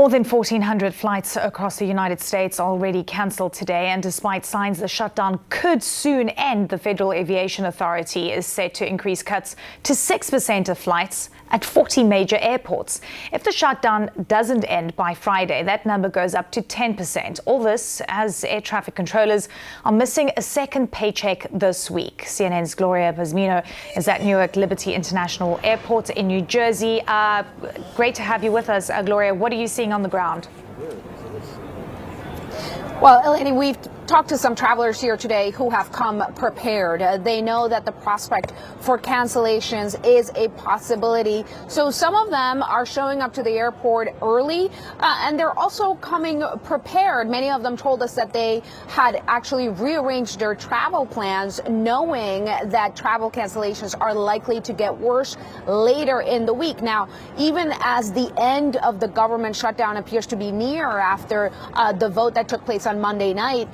More than 1,400 flights across the United States already cancelled today, and despite signs the shutdown could soon end, the Federal Aviation Authority is set to increase cuts to 6% of flights at 40 major airports. If the shutdown doesn't end by Friday, that number goes up to 10%. All this as air traffic controllers are missing a second paycheck this week. CNN's Gloria Pazmino is at Newark Liberty International Airport in New Jersey. Great to have you with us, Gloria. What are you seeing on the ground? Well, Eleni, we've talked to some travelers here today who have come prepared. They know that the prospect for cancellations is a possibility. So some of them are showing up to the airport early, and they're also coming prepared. Many of them told us that they had actually rearranged their travel plans, knowing that travel cancellations are likely to get worse later in the week. Now, even as the end of the government shutdown appears to be near after the vote that took place on Monday night,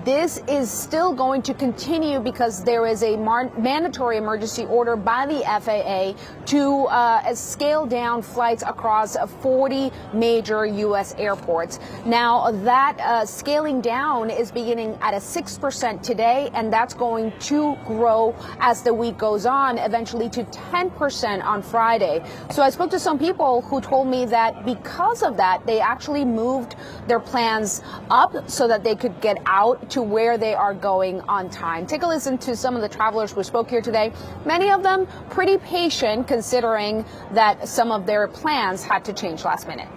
this is still going to continue because there is a mandatory emergency order by the FAA to scale down flights across 40 major U.S. airports. Now, that scaling down is beginning at a 6% today, and that's going to grow as the week goes on, eventually to 10% on Friday. So I spoke to some people who told me that because of that, they actually moved their plans up so that they could get out to where they are going on time. Take a listen to some of the travelers who spoke here today. Many of them pretty patient, considering that some of their plans had to change last minute.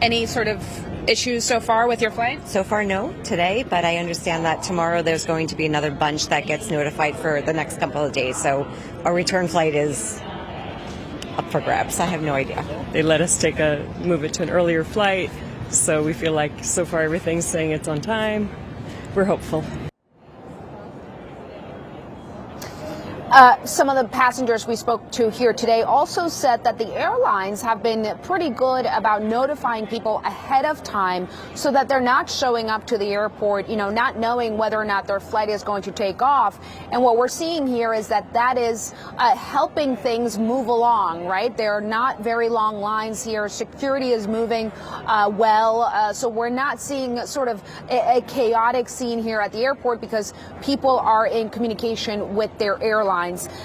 Any sort of issues so far with your flight? So far, no, today, but I understand that tomorrow there's going to be another bunch that gets notified for the next couple of days. So our return flight is up for grabs. I have no idea. They let us move it to an earlier flight. So we feel like so far everything's saying it's on time. We're hopeful. Some of the passengers we spoke to here today also said that the airlines have been pretty good about notifying people ahead of time so that they're not showing up to the airport, not knowing whether or not their flight is going to take off. And what we're seeing here is that is helping things move along, right? There are not very long lines here. Security is moving well. So we're not seeing sort of a chaotic scene here at the airport because people are in communication with their airlines.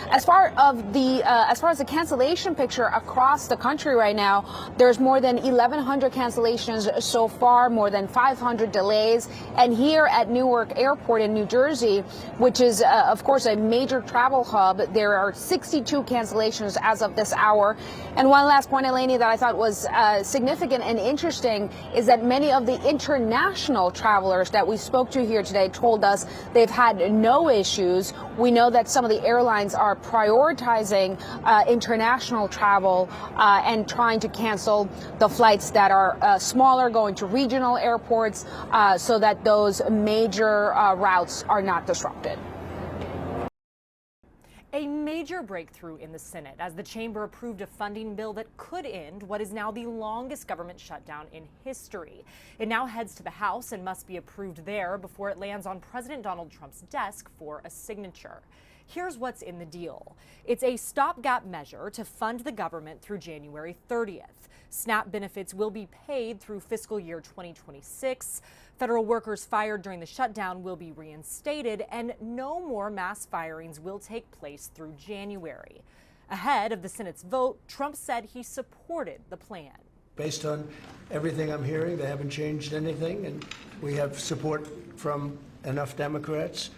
As far as the cancellation picture across the country right now, there's more than 1,100 cancellations so far, more than 500 delays. And here at Newark Airport in New Jersey, which is, of course, a major travel hub, there are 62 cancellations as of this hour. And one last point, Eleni, that I thought was significant and interesting is that many of the international travelers that we spoke to here today told us they've had no issues. We know that some of the airlines are prioritizing international travel and trying to cancel the flights that are smaller, going to regional airports, so that those major routes are not disrupted. A major breakthrough in the Senate as the chamber approved a funding bill that could end what is now the longest government shutdown in history. It now heads to the House and must be approved there before it lands on President Donald Trump's desk for a signature. Here's what's in the deal. It's a stopgap measure to fund the government through January 30th. SNAP benefits will be paid through fiscal year 2026. Federal workers fired during the shutdown will be reinstated, and no more mass firings will take place through January. Ahead of the Senate's vote, Trump said he supported the plan. Based on everything I'm hearing, they haven't changed anything, and we have support from enough Democrats,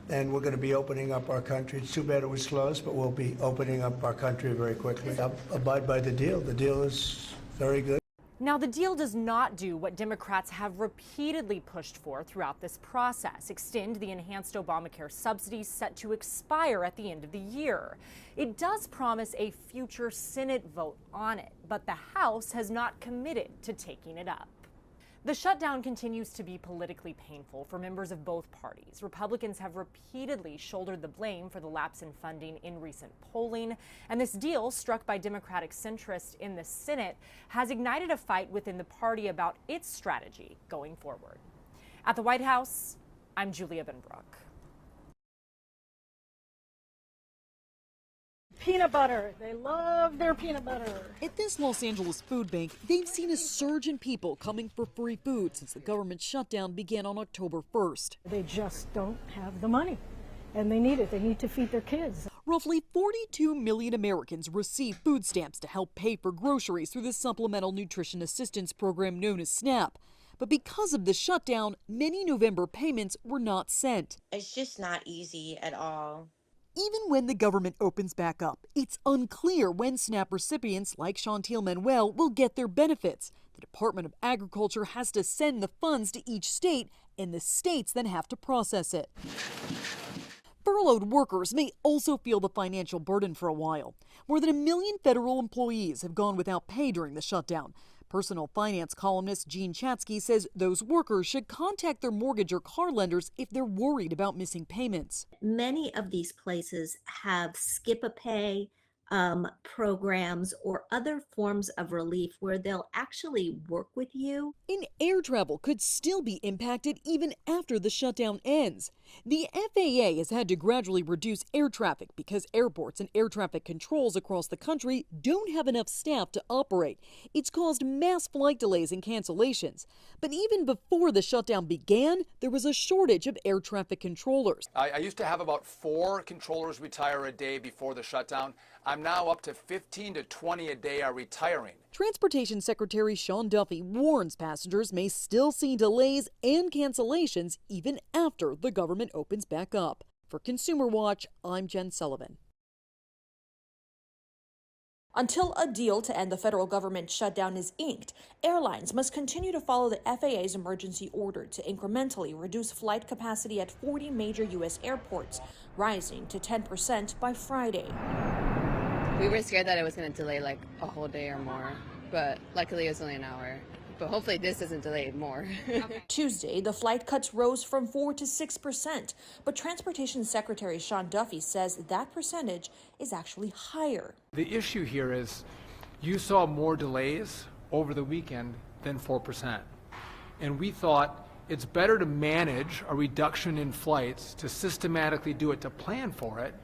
and we're going to be opening up our country. It's too bad it was closed, but we'll be opening up our country very quickly. I'll abide by the deal. The deal is very good. Now, the deal does not do what Democrats have repeatedly pushed for throughout this process: extend the enhanced Obamacare subsidies set to expire at the end of the year. It does promise a future Senate vote on it, but the House has not committed to taking it up. The shutdown continues to be politically painful for members of both parties. Republicans have repeatedly shouldered the blame for the lapse in funding in recent polling, and this deal, struck by Democratic centrists in the Senate, has ignited a fight within the party about its strategy going forward. At the White House, I'm Julia Benbrook. Peanut butter. They love their peanut butter. At this Los Angeles food bank, they've seen a surge in people coming for free food since the government shutdown began on October 1st. They just don't have the money, and they need it. They need to feed their kids. Roughly 42 million Americans receive food stamps to help pay for groceries through the Supplemental Nutrition Assistance Program known as SNAP. But because of the shutdown, many November payments were not sent. It's just not easy at all. Even when the government opens back up, it's unclear when SNAP recipients like Chantil Manuel will get their benefits. The Department of Agriculture has to send the funds to each state, and the states then have to process it. Furloughed workers may also feel the financial burden for a while. More than 1 million federal employees have gone without pay during the shutdown. Personal finance columnist Jean Chatzky says those workers should contact their mortgage or car lenders if they're worried about missing payments. Many of these places have skip-a-pay programs or other forms of relief where they'll actually work with you. And air travel could still be impacted even after the shutdown ends. The FAA has had to gradually reduce air traffic because airports and air traffic controls across the country don't have enough staff to operate. It's caused mass flight delays and cancellations. But even before the shutdown began, there was a shortage of air traffic controllers. I used to have about 4 controllers retire a day before the shutdown. I'm now up to 15 to 20 a day are retiring. Transportation Secretary Sean Duffy warns passengers may still see delays and cancellations even after the government opens back up. For Consumer Watch, I'm Jen Sullivan. Until a deal to end the federal government shutdown is inked, airlines must continue to follow the FAA's emergency order to incrementally reduce flight capacity at 40 major U.S. airports, rising to 10% by Friday. We were scared that it was going to delay like a whole day or more, but luckily it was only an hour. But hopefully this doesn't delay it more. Tuesday, the flight cuts rose from 4 to 6%, but Transportation Secretary Sean Duffy says that percentage is actually higher. The issue here is you saw more delays over the weekend than 4%. And we thought it's better to manage a reduction in flights, to systematically do it, to plan for it,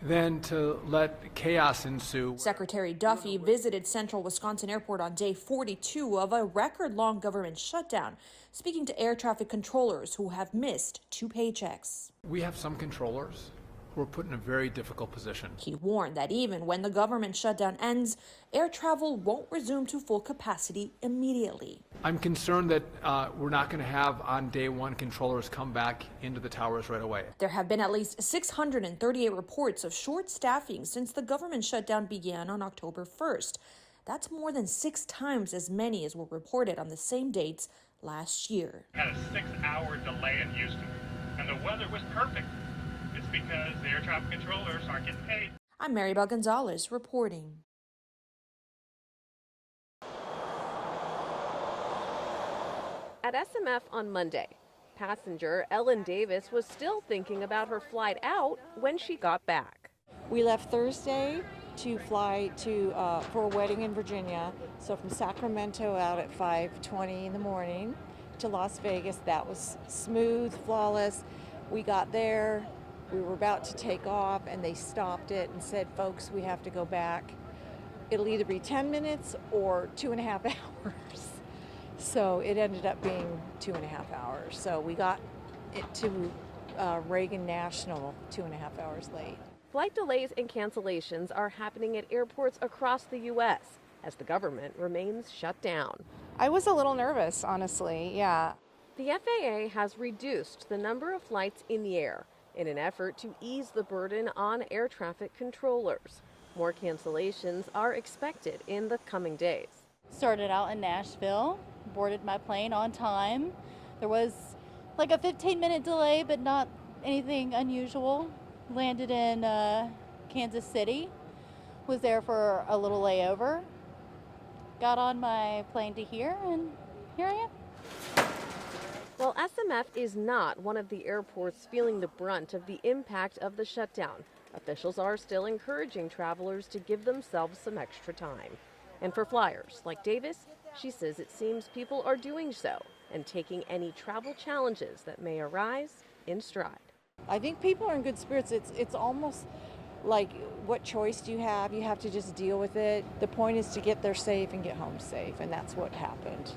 than to let chaos ensue. Secretary Duffy visited Central Wisconsin Airport on day 42 of a record-long government shutdown, speaking to air traffic controllers who have missed 2 paychecks. We have some controllers who are put in a very difficult position. He warned that even when the government shutdown ends, air travel won't resume to full capacity immediately. I'm concerned that we're not going to have on day one controllers come back into the towers right away. There have been at least 638 reports of short staffing since the government shutdown began on October 1st. That's more than 6 times as many as were reported on the same dates last year. We had a 6-hour delay in Houston, and the weather was perfect. It's because the air traffic controllers aren't getting paid. I'm Maribel Gonzalez reporting. At SMF on Monday, passenger Ellen Davis was still thinking about her flight out when she got back. We left Thursday to fly to for a wedding in Virginia. So from Sacramento out at 5:20 in the morning to Las Vegas. That was smooth, flawless. We got there. We were about to take off, and they stopped it and said, folks, we have to go back. It'll either be 10 minutes or 2.5 hours. So it ended up being 2.5 hours. So we got it to Reagan National 2.5 hours late. Flight delays and cancellations are happening at airports across the U.S. as the government remains shut down. I was a little nervous, honestly, yeah. The FAA has reduced the number of flights in the air in an effort to ease the burden on air traffic controllers. More cancellations are expected in the coming days. Started out in Nashville, boarded my plane on time. There was like a 15-minute delay, but not anything unusual. Landed in Kansas City, was there for a little layover. Got on my plane to here, and here I am. While SMF is not one of the airports feeling the brunt of the impact of the shutdown, officials are still encouraging travelers to give themselves some extra time. And for flyers like Davis, she says it seems people are doing so and taking any travel challenges that may arise in stride. I think people are in good spirits. It's almost like what choice do you have? You have to just deal with it. The point is to get there safe and get home safe, and that's what happened.